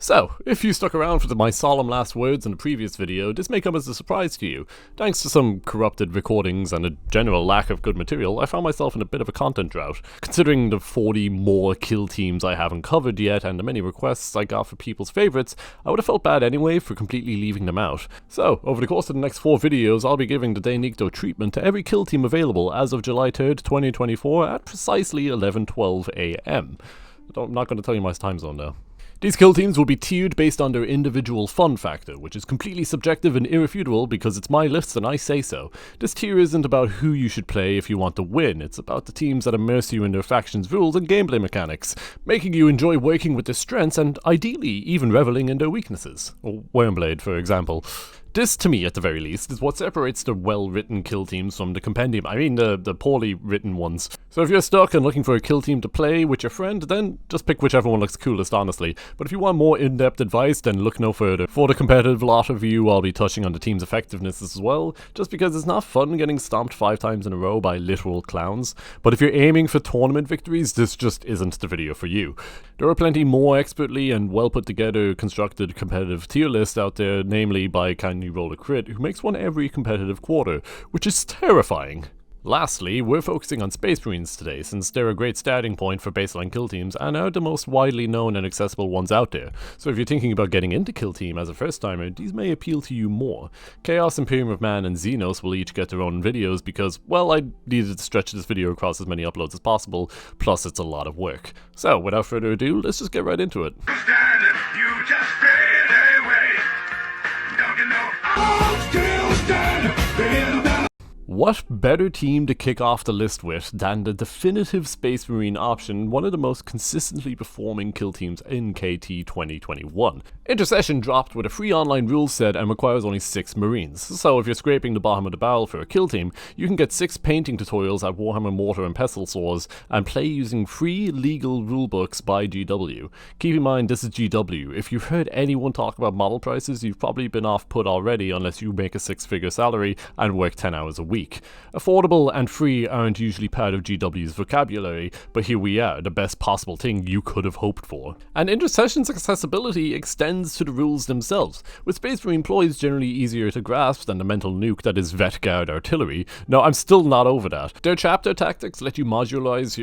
So, if you stuck around for my solemn last words in the previous video, this may come as a surprise to you. Thanks to some corrupted recordings and a general lack of good material, I found myself in a bit of a content drought. Considering the 40 more kill teams I haven't covered yet and the many requests I got for people's favourites, I would have felt bad anyway for completely leaving them out. So, over the course of the next 4 videos, I'll be giving the Daenicto treatment to every kill team available as of July 3rd, 2024 at precisely 11:12 AM. I'm not going to tell you my time zone now. These kill teams will be tiered based on their individual fun factor, which is completely subjective and irrefutable because it's my list and I say so. This tier isn't about who you should play if you want to win, it's about the teams that immerse you in their faction's rules and gameplay mechanics, making you enjoy working with their strengths and ideally even reveling in their weaknesses. Or Wormblade, for example. This, to me at the very least, is what separates the well-written kill teams from the Compendium. I mean the poorly written ones. So if you're stuck and looking for a kill team to play with your friend, then just pick whichever one looks coolest, honestly. But if you want more in-depth advice, then look no further. For the competitive lot of you, I'll be touching on the team's effectiveness as well, just because it's not fun getting stomped 5 times in a row by literal clowns. But if you're aiming for tournament victories, this just isn't the video for you. There are plenty more expertly and well put together constructed competitive tier lists out there, namely by Can You Roll a Crit, who makes one every competitive quarter, which is terrifying. Lastly, we're focusing on Space Marines today, since they're a great starting point for baseline kill teams and are the most widely known and accessible ones out there. So if you're thinking about getting into kill team as a first timer, these may appeal to you more. Chaos, Imperium of Man, and Xenos will each get their own videos because, well, I needed to stretch this video across as many uploads as possible, plus it's a lot of work. So without further ado, let's just get right into it. What better team to kick off the list with than the definitive Space Marine option, one of the most consistently performing kill teams in KT 2021. Intercession dropped with a free online rules set and requires only 6 Marines, so if you're scraping the bottom of the barrel for a kill team, you can get 6 painting tutorials at Warhammer Mortar and Pestle Swords and play using free legal rulebooks by GW. Keep in mind this is GW, if you've heard anyone talk about model prices, you've probably been off put already unless you make a 6-figure salary and work 10 hours a week. Affordable and free aren't usually part of GW's vocabulary, but here we are, the best possible thing you could have hoped for. And Intercession's accessibility extends to the rules themselves, with Space Marine ploys generally easier to grasp than the mental nuke that is Vetguard artillery. No, I'm still not over that. Their chapter tactics let you modularize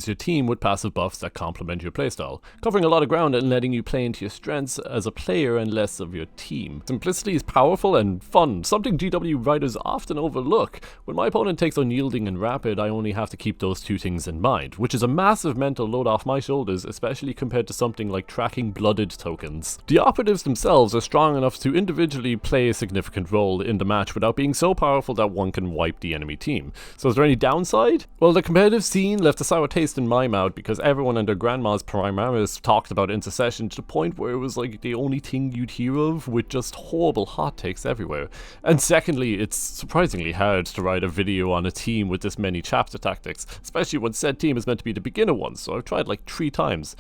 your team with passive buffs that complement your playstyle, covering a lot of ground and letting you play into your strengths as a player and less of your team. Simplicity is powerful and fun, something GW writers often overlook. When my opponent takes unyielding and rapid, I only have to keep those 2 things in mind, which is a massive mental load off my shoulders, especially compared to something like tracking blooded tokens. The operatives themselves are strong enough to individually play a significant role in the match without being so powerful that one can wipe the enemy team. So is there any downside? Well, the competitive scene left a sour taste in my mouth because everyone and their grandmas primaris talked about Intercession to the point where it was like the only thing you'd hear of, with just horrible hot takes everywhere. And secondly, it's surprisingly hard to write a video on a team with this many chapter tactics, especially when said team is meant to be the beginner one, so I've tried like 3 times.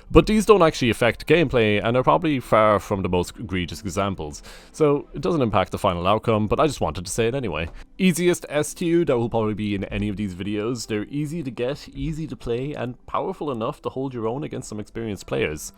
But these don't actually affect gameplay and are probably far from the most egregious examples, so it doesn't impact the final outcome, but I just wanted to say it anyway. Easiest S tier that will probably be in any of these videos. They're easy to get, easy to play, and powerful enough to hold your own against some experienced players.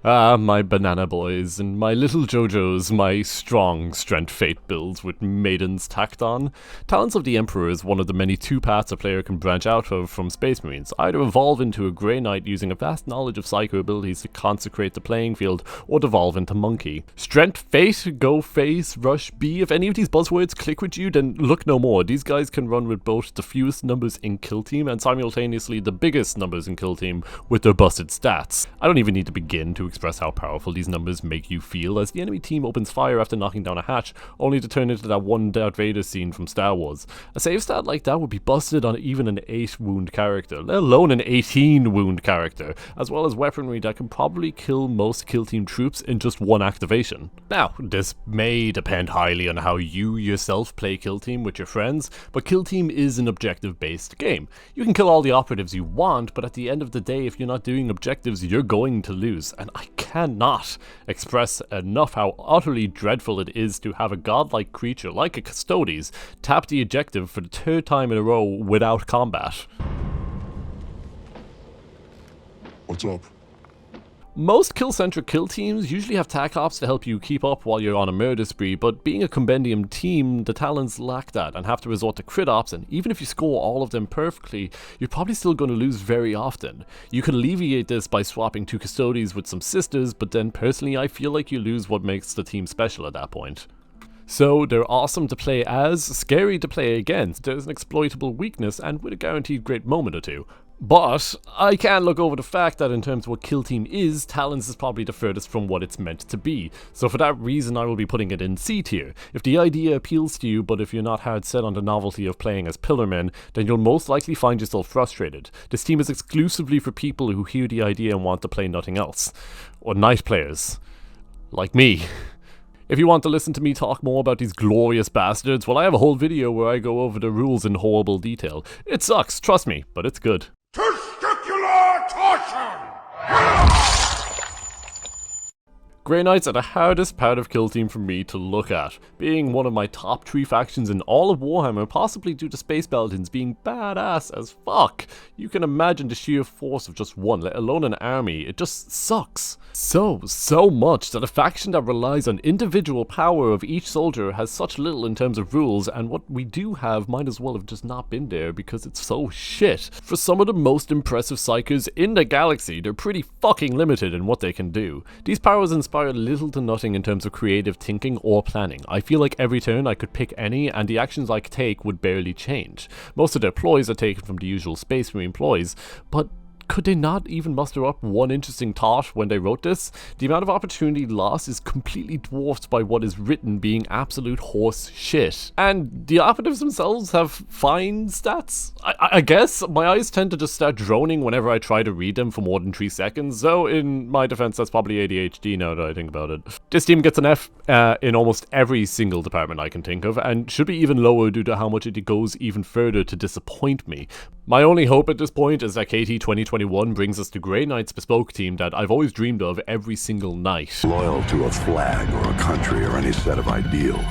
Ah, my banana boys, and my little JoJos, my strong strength fate builds with maidens tacked on. Talons of the Emperor is one of the many 2 paths a player can branch out of from Space Marines, either evolve into a Grey Knight using a vast knowledge of psycho abilities to consecrate the playing field, or devolve into Monkey. Strength Fate, Go Face, Rush B, if any of these buzzwords click with you, then look no more. These guys can run with both the fewest numbers in kill team and simultaneously the biggest numbers in kill team with their busted stats. I don't even need to begin to express how powerful these numbers make you feel as the enemy team opens fire after knocking down a hatch, only to turn into that one Darth Vader scene from Star Wars. A save stat like that would be busted on even an 8 wound character, let alone an 18 wound character, as well as weaponry that can probably kill most kill team troops in just 1 activation. Now, this may depend highly on how you yourself play kill team with your friends, but kill team is an objective based game. You can kill all the operatives you want, but at the end of the day, if you're not doing objectives, you're going to lose, and I cannot express enough how utterly dreadful it is to have a godlike creature like a Custodes tap the objective for the 3rd time in a row without combat. What's up? Most kill-centric kill teams usually have tac ops to help you keep up while you're on a murder spree, but being a Compendium team, the Talons lack that and have to resort to crit ops, and even if you score all of them perfectly, you're probably still going to lose very often. You could alleviate this by swapping 2 Custodes with some sisters, but then personally I feel like you lose what makes the team special at that point. So they're awesome to play as, scary to play against, there's an exploitable weakness, and with a guaranteed great moment or two. But I can't look over the fact that in terms of what kill team is, Talons is probably the furthest from what it's meant to be. So for that reason I will be putting it in C tier. If the idea appeals to you, but if you're not hard set on the novelty of playing as pillarmen, then you'll most likely find yourself frustrated. This team is exclusively for people who hear the idea and want to play nothing else. Or knight players. Like me. If you want to listen to me talk more about these glorious bastards, well I have a whole video where I go over the rules in horrible detail. It sucks, trust me, but it's good. Testicular torsion! Grey Knights are the hardest part of kill team for me to look at, being one of my top 3 factions in all of Warhammer, possibly due to Space Paladins being badass as fuck. You can imagine the sheer force of just one, let alone an army, it just sucks. So much that a faction that relies on individual power of each soldier has such little in terms of rules, and what we do have might as well have just not been there because it's so shit. For some of the most impressive psychers in the galaxy, they're pretty fucking limited in what they can do. These powers inspire little to nothing in terms of creative thinking or planning. I feel like every turn I could pick any and the actions I could take would barely change. Most of their ploys are taken from the usual Space Marine ploys, but could they not even muster up one interesting thought when they wrote this? The amount of opportunity lost is completely dwarfed by what is written being absolute horse shit. And the operatives themselves have fine stats? I guess my eyes tend to just start droning whenever I try to read them for more than 3 seconds, so in my defense that's probably ADHD now that I think about it. This team gets an F in almost every single department I can think of, and should be even lower due to how much it goes even further to disappoint me. My only hope at this point is that KT 2021 brings us the Grey Knights bespoke team that I've always dreamed of every single night. Loyal to a flag or a country or any set of ideals.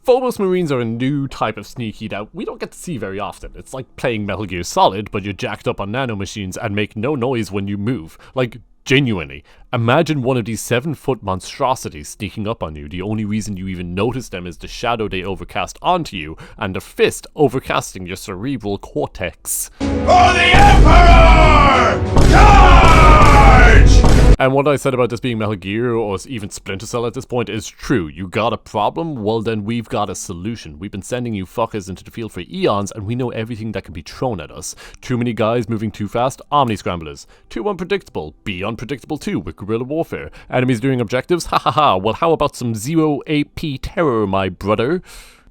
Phobos Marines are a new type of sneaky that we don't get to see very often. It's like playing Metal Gear Solid, but you're jacked up on nanomachines and make no noise when you move. Like, genuinely. Imagine one of these 7-foot monstrosities sneaking up on you. The only reason you even notice them is the shadow they overcast onto you, and the fist overcasting your cerebral cortex. For the Emperor! Charge! And what I said about this being Metal Gear or even Splinter Cell at this point is true. You got a problem? Well then we've got a solution. We've been sending you fuckers into the field for eons and we know everything that can be thrown at us. Too many guys moving too fast? Omni-scramblers. Too unpredictable? Be unpredictable too with guerrilla warfare. Enemies doing objectives? Ha ha ha. Well how about some 0 AP terror, my brother?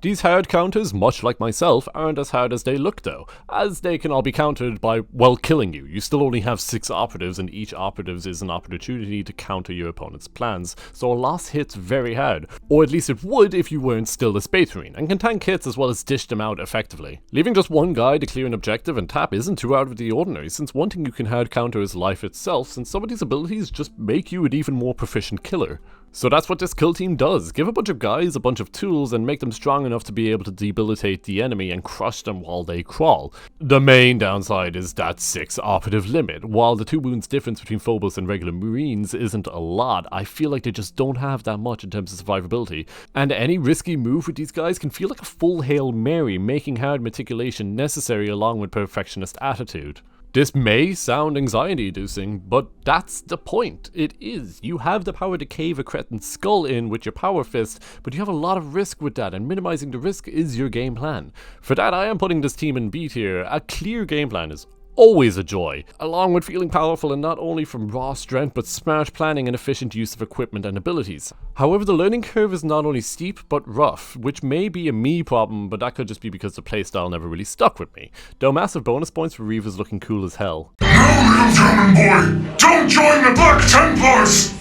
These hard counters, much like myself, aren't as hard as they look though, as they can all be countered by, well, killing you. You still only have 6 operatives, and each operatives is an opportunity to counter your opponent's plans, so a loss hits very hard. Or at least it would if you weren't still a Space Marine, and can tank hits as well as dish them out effectively. Leaving just one guy to clear an objective and tap isn't too out of the ordinary, since one thing you can hard counter is life itself, since some of these abilities just make you an even more proficient killer. So that's what this kill team does. Give a bunch of guys a bunch of tools and make them strong enough to be able to debilitate the enemy and crush them while they crawl. The main downside is that 6 operative limit. While the 2 wounds difference between Phobos and regular Marines isn't a lot, I feel like they just don't have that much in terms of survivability. And any risky move with these guys can feel like a full Hail Mary, making hard meticulation necessary along with perfectionist attitude. This may sound anxiety-inducing, but that's the point. It is. You have the power to cave a cretin's skull in with your power fist, but you have a lot of risk with that, and minimizing the risk is your game plan. For that, I am putting this team in B tier. A clear game plan is always a joy, along with feeling powerful and not only from raw strength but smart planning and efficient use of equipment and abilities. However, the learning curve is not only steep but rough, which may be a me problem, but that could just be because the playstyle never really stuck with me. Though massive bonus points for Reavers looking cool as hell. No, German boy! Don't join the Black Templars!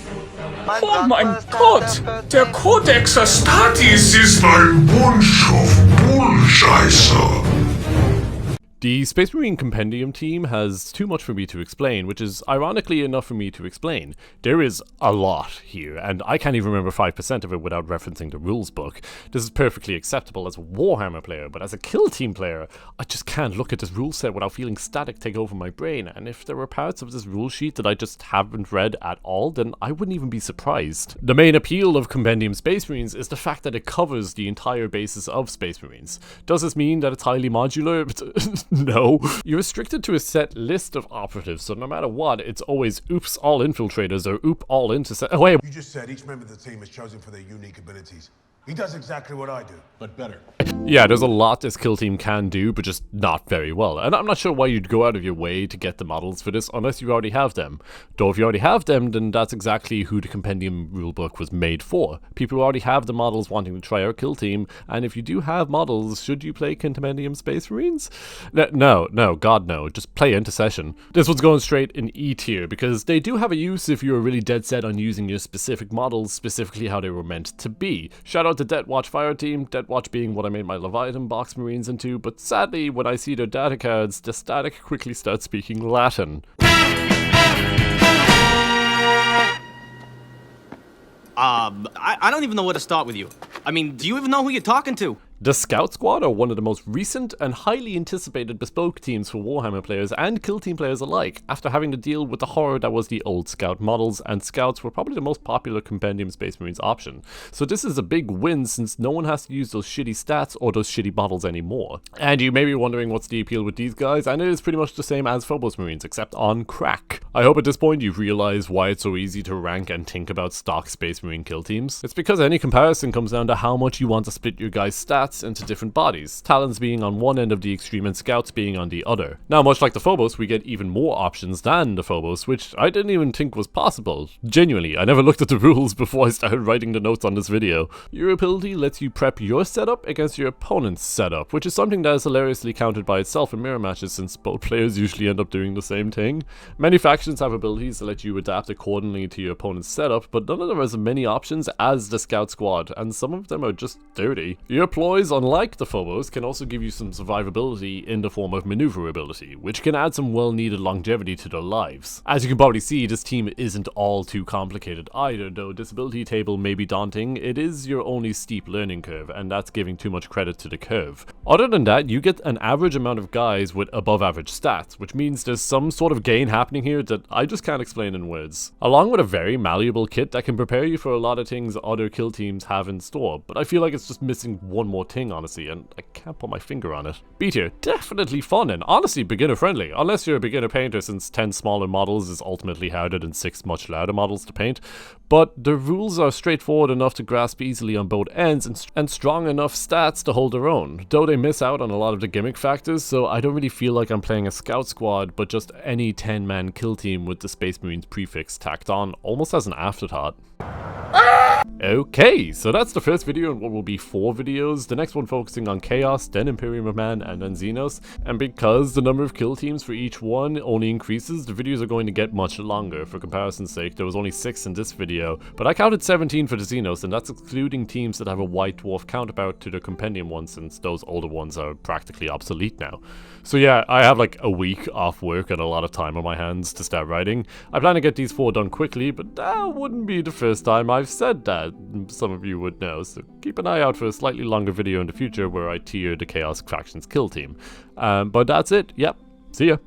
Oh mein Gott! Der Codex Astartes ist Ein Bunch of Bullscheiße! The Space Marine Compendium team has too much for me to explain, which is ironically enough for me to explain. There is a lot here, and I can't even remember 5% of it without referencing the rules book. This is perfectly acceptable as a Warhammer player, but as a kill team player, I just can't look at this rule set without feeling static take over my brain, and if there were parts of this rule sheet that I just haven't read at all, then I wouldn't even be surprised. The main appeal of Compendium Space Marines is the fact that it covers the entire basis of Space Marines. Does this mean that it's highly modular? No. You're restricted to a set list of operatives, so no matter what, it's always oops all infiltrators or oop all intercession. Oh wait. You just said each member of the team is chosen for their unique abilities. He does exactly what I do, but better. Yeah, there's a lot this kill team can do, but just not very well. And I'm not sure why you'd go out of your way to get the models for this unless you already have them. Though if you already have them, then that's exactly who the Compendium rulebook was made for. People who already have the models wanting to try our kill team, and if you do have models, should you play Compendium Space Marines? No, God no, just play Intercession. This one's going straight in E tier, because they do have a use if you're really dead set on using your specific models, specifically how they were meant to be. Shout out to Death Watch Fire Team, Death Watch being what I made my Leviathan box Marines into, but sadly, when I see their data cards, the static quickly starts speaking Latin. I don't even know where to start with you. I mean, do you even know who you're talking to? The Scout Squad are one of the most recent and highly anticipated bespoke teams for Warhammer players and kill team players alike, after having to deal with the horror that was the old Scout models, and Scouts were probably the most popular Compendium Space Marines option. So this is a big win since no one has to use those shitty stats or those shitty models anymore. And you may be wondering what's the appeal with these guys, and it is pretty much the same as Phobos Marines, except on crack. I hope at this point you've realized why it's so easy to rank and think about stock Space Marine kill teams. It's because any comparison comes down to how much you want to split your guys' stats into different bodies, Talons being on one end of the extreme and Scouts being on the other. Now, much like the Phobos, we get even more options than the Phobos, which I didn't even think was possible. Genuinely, I never looked at the rules before I started writing the notes on this video. Your ability lets you prep your setup against your opponent's setup, which is something that is hilariously counted by itself in mirror matches since both players usually end up doing the same thing. Many factions have abilities that let you adapt accordingly to your opponent's setup, but none of them has as many options as the Scout Squad, and some of them are just dirty. Your ploys, unlike the Phobos, can also give you some survivability in the form of maneuverability, which can add some well-needed longevity to their lives. As you can probably see, this team isn't all too complicated either, though this ability table may be daunting. It is your only steep learning curve, and that's giving too much credit to the curve. Other than that, you get an average amount of guys with above average stats, which means there's some sort of gain happening here that I just can't explain in words. Along with a very malleable kit that can prepare you for a lot of things other kill teams have in store, but I feel like it's just missing one more thing, honestly, and I can't put my finger on it. B tier, definitely fun and honestly beginner friendly, unless you're a beginner painter since 10 smaller models is ultimately harder than 6 much louder models to paint, but the rules are straightforward enough to grasp easily on both ends and strong enough stats to hold their own, though they miss out on a lot of the gimmick factors, so I don't really feel like I'm playing a Scout Squad, but just any 10-man kill team with the Space Marines prefix tacked on, almost as an afterthought. Okay, so that's the first video in what will be 4 videos, the next one focusing on Chaos, then Imperium of Man, and then Xenos, and because the number of kill teams for each one only increases, the videos are going to get much longer. For comparison's sake, there was only 6 in this video, but I counted 17 for the Xenos, and that's excluding teams that have a White Dwarf counterpart to the Compendium ones, since those older ones are practically obsolete now. So yeah, I have like a week off work and a lot of time on my hands to start writing. I plan to get these 4 done quickly, but that wouldn't be the first time I've said that. Some of you would know, so keep an eye out for a slightly longer video in the future where I tier the Chaos Factions kill team. But that's it. Yep. See ya.